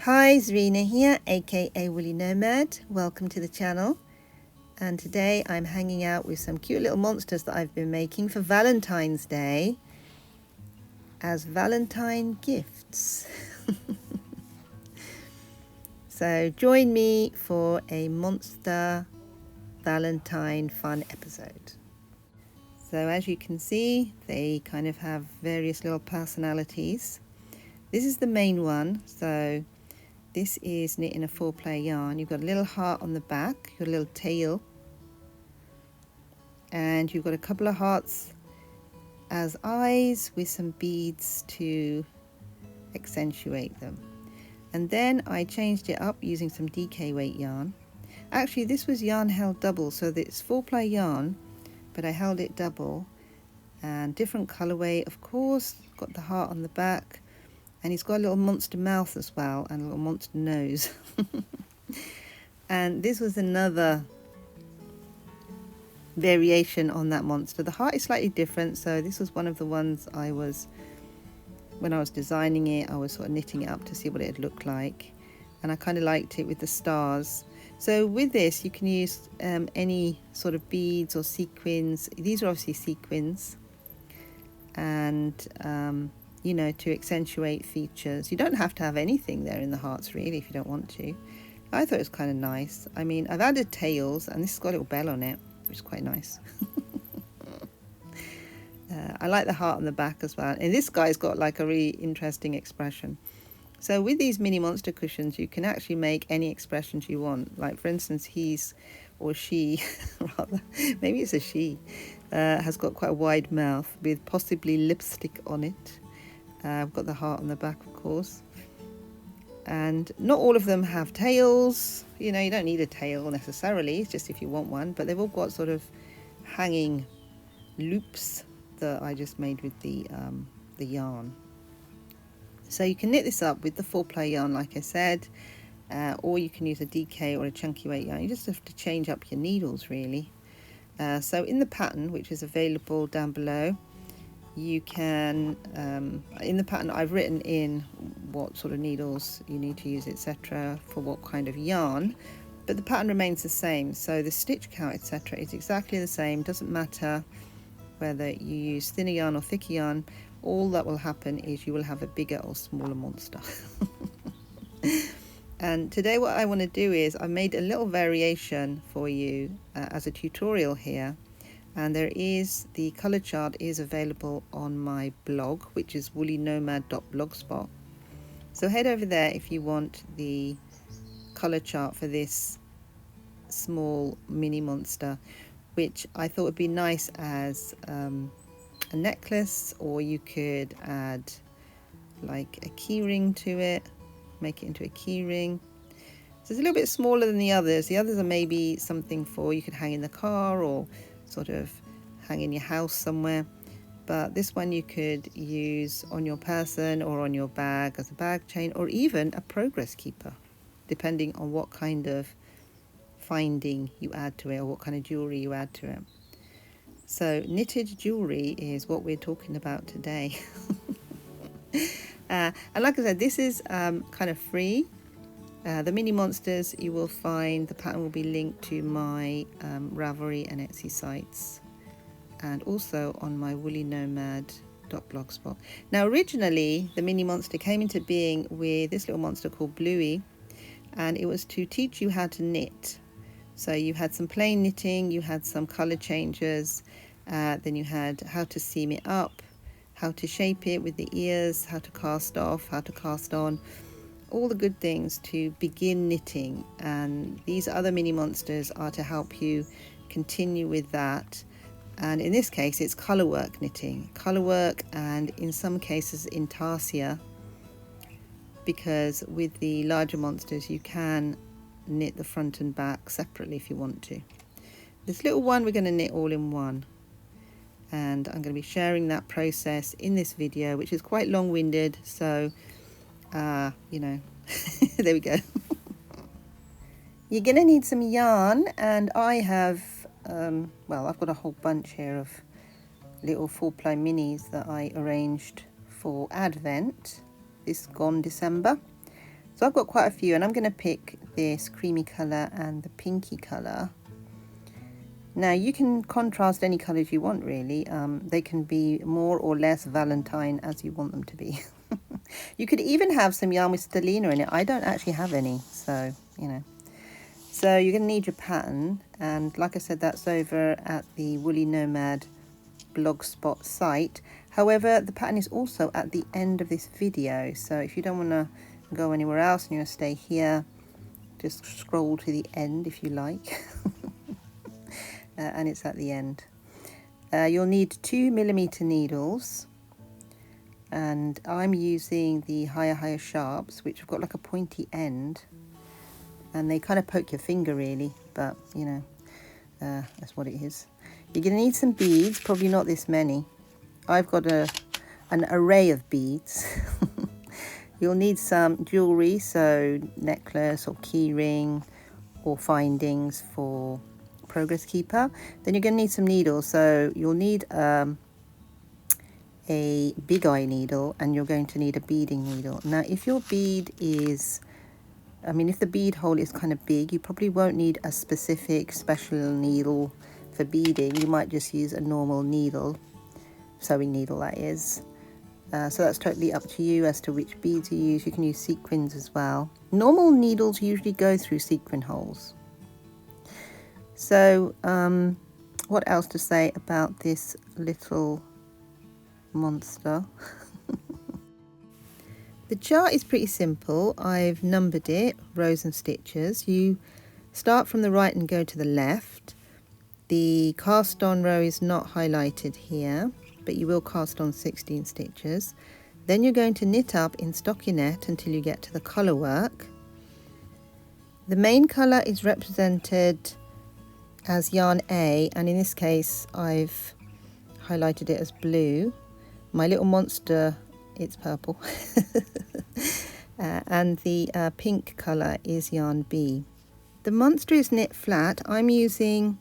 Hi, Zarina here, aka Woolly Nomad. Welcome to the channel. And today I'm hanging out with some cute little monsters that I've been making for Valentine's Day as Valentine gifts. So join me for a monster Valentine fun episode. So as you can see, they kind of have various little personalities. This is the main one, so this is knit in a 4-player yarn. You've got a little heart on the back, your little tail, and you've got a couple of hearts as eyes with some beads to accentuate them. And then I changed it up using some DK weight yarn. Actually, this was yarn held double, so that it's 4-player yarn, but I held it double, and different colorway, of course. Got the heart on the back, and he's got a little monster mouth as well, and a little monster nose. And this was another variation on that monster. The heart is slightly different, so this was one of the ones when I was designing it, I was sort of knitting it up to see what it looked like, and I kind of liked it with the stars. So with this you can use any sort of beads or sequins. These are obviously sequins, and you know, to accentuate features. You don't have to have anything there in the hearts really if you don't want to. I thought it was kind of nice. I mean, I've added tails, and this has got a little bell on it, which is quite nice. I like the heart on the back as well, and this guy's got like a really interesting expression. So with these mini monster cushions you can actually make any expressions you want. Like for instance, he's, or she rather, maybe it's a she, has got quite a wide mouth with possibly lipstick on it. I've got the heart on the back, of course, and not all of them have tails. You know, you don't need a tail necessarily, it's just if you want one, but they've all got sort of hanging loops that I just made with the yarn. So you can knit this up with the 4-player yarn, like I said, or you can use a DK or a chunky weight yarn. You just have to change up your needles really. So in the pattern, which is available down below, you can, in the pattern I've written in what sort of needles you need to use, etc., for what kind of yarn, but the pattern remains the same. So the stitch count, etc., is exactly the same. Doesn't matter whether you use thinner yarn or thicker yarn. All that will happen is you will have a bigger or smaller monster. And today what I want to do is I made a little variation for you as a tutorial here, and there is, the color chart is available on my blog, which is woollynomad.blogspot. So head over there if you want the color chart for this small mini monster, which I thought would be nice as a necklace, or you could add like a key ring to it, make it into a key ring. So it's a little bit smaller than the others. The others are maybe something for, you could hang in the car or sort of hang in your house somewhere, but this one you could use on your person or on your bag as a bag chain, or even a progress keeper, depending on what kind of finding you add to it or what kind of jewelry you add to it. So knitted jewelry is what we're talking about today. And like I said, this is kind of free. The mini monsters, you will find the pattern will be linked to my Ravelry and Etsy sites, and also on my woollynomad.blogspot. Now originally the mini monster came into being with this little monster called Bluey, and it was to teach you how to knit. So you had some plain knitting, you had some color changes, then you had how to seam it up, how to shape it with the ears, how to cast off, how to cast on, all the good things to begin knitting. And these other mini monsters are to help you continue with that. And in this case it's color work knitting, color work, and in some cases intarsia, because with the larger monsters you can knit the front and back separately if you want to. This little one we're going to knit all in one, and I'm going to be sharing that process in this video, which is quite long-winded, so you know, there we go. You're going to need some yarn, and I have well, I've got a whole bunch here of little 4-ply minis that I arranged for Advent, this gone December. So I've got quite a few, and I'm going to pick this creamy colour and the pinky colour. Now you can contrast any colours you want really. They can be more or less Valentine as you want them to be. You could even have some yarn with stellina in it. I don't actually have any, so you know. So you're going to need your pattern, and like I said, that's over at the Woolly Nomad blogspot site. However, the pattern is also at the end of this video, so if you don't want to go anywhere else and you want to stay here, just scroll to the end if you like. And it's at the end. You'll need 2mm needles, and I'm using the higher sharps, which have got like a pointy end, and they kind of poke your finger really, but you know, that's what it is. You're going to need some beads, probably not this many. I've got an array of beads. You'll need some jewellery, so necklace or key ring or findings for progress keeper. Then you're going to need some needles, so you'll need a big eye needle, and you're going to need a beading needle. Now if your bead is, if the bead hole is kind of big, you probably won't need a specific special needle for beading. You might just use a normal needle, sewing needle that is. So that's totally up to you as to which beads you use. You can use sequins as well. Normal needles usually go through sequin holes. So what else to say about this little monster? The chart is pretty simple. I've numbered it, rows and stitches. You start from the right and go to the left. The cast on row is not highlighted here, but you will cast on 16 stitches. Then you're going to knit up in stockinette until you get to the colour work. The main colour is represented as yarn A, and in this case I've highlighted it as blue. My little monster, it's purple. And the pink colour is yarn B. The monster is knit flat. I'm using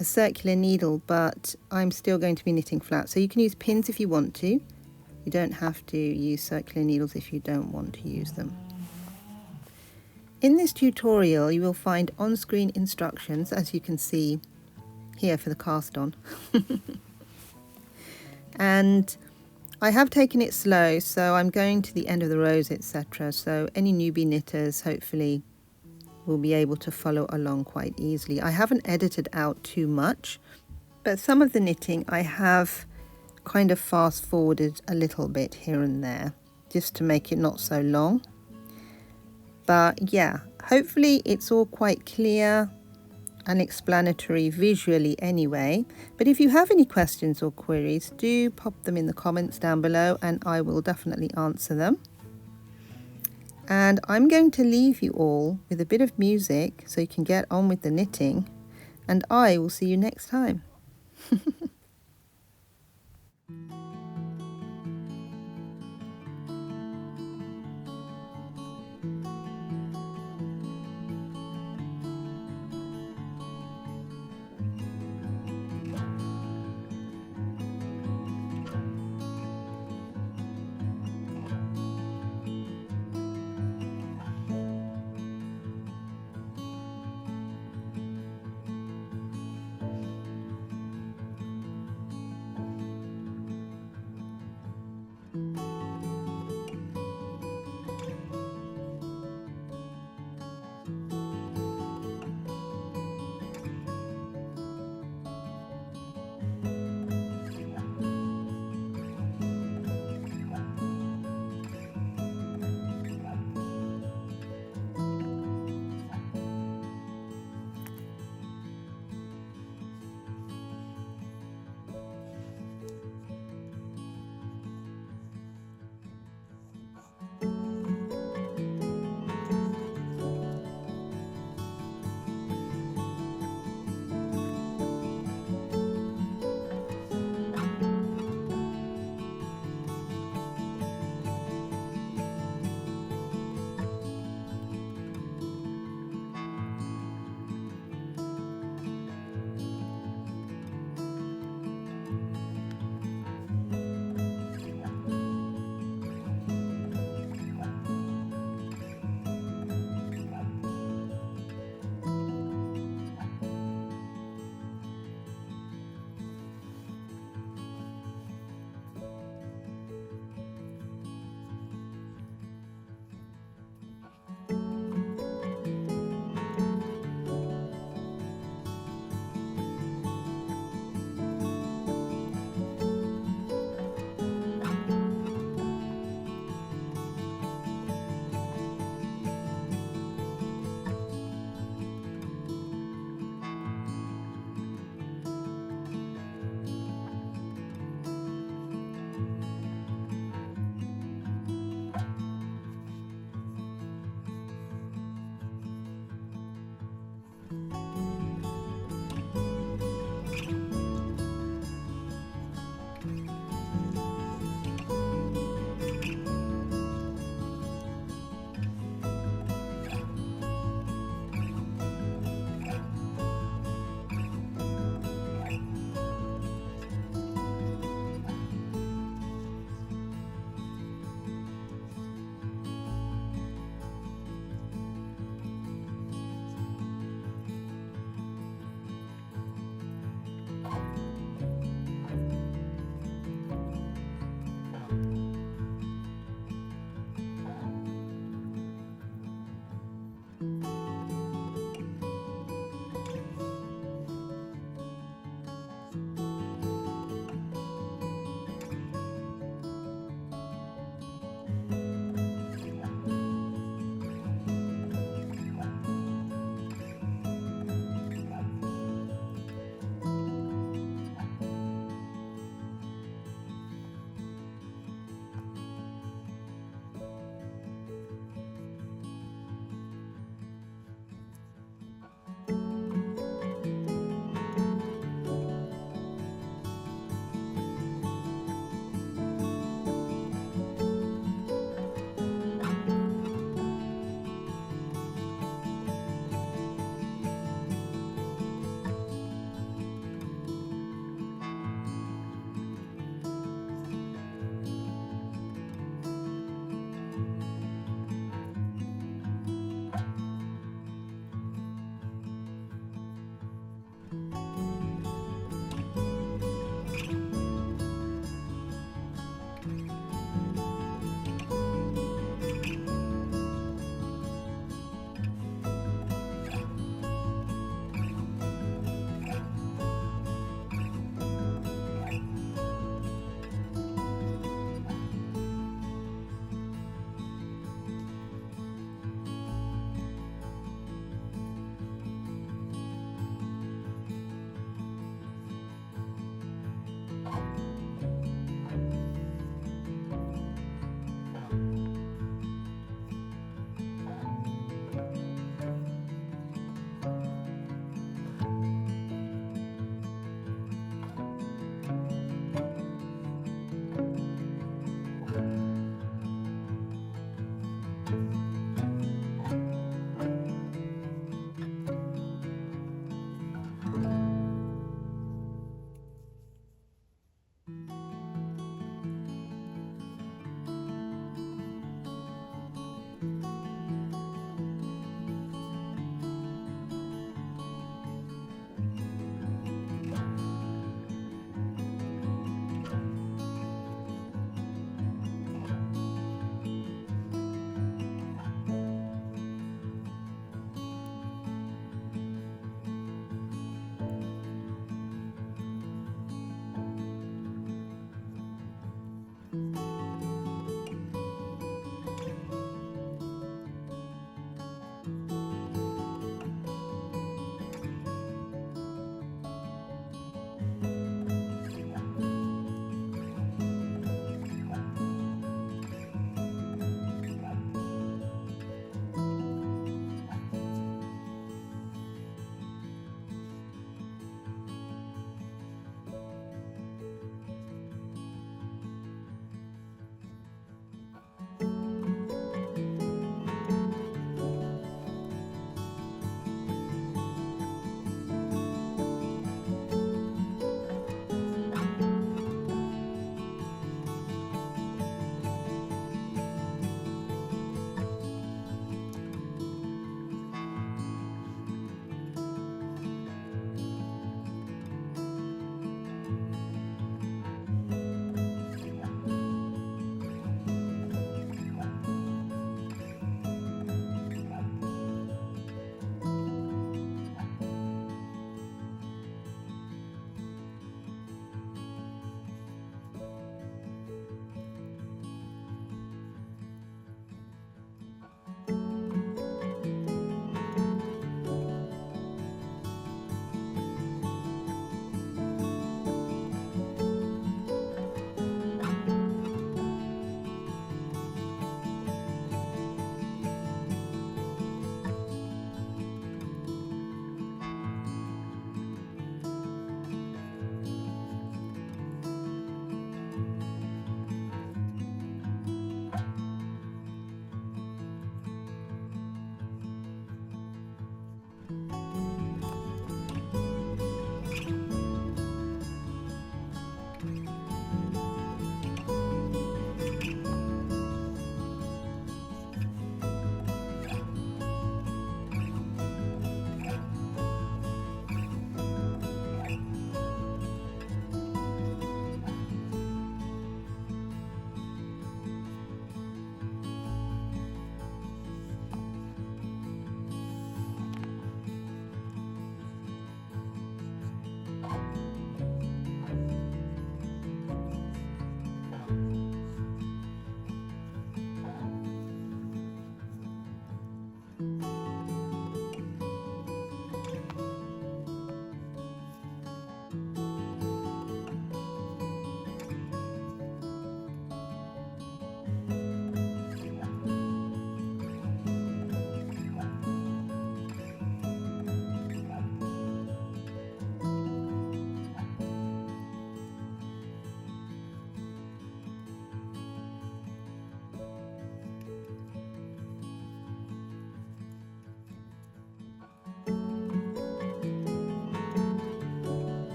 a circular needle, but I'm still going to be knitting flat, so you can use pins if you want to. You don't have to use circular needles if you don't want to use them. In this tutorial you will find on-screen instructions, as you can see here, for the cast on. And I have taken it slow, so I'm going to the end of the rows, etc. So any newbie knitters hopefully will be able to follow along quite easily. I haven't edited out too much, but some of the knitting I have kind of fast forwarded a little bit here and there, just to make it not so long. But yeah, hopefully it's all quite clear and explanatory visually anyway. But if you have any questions or queries, do pop them in the comments down below and I will definitely answer them. And I'm going to leave you all with a bit of music so you can get on with the knitting, and I will see you next time.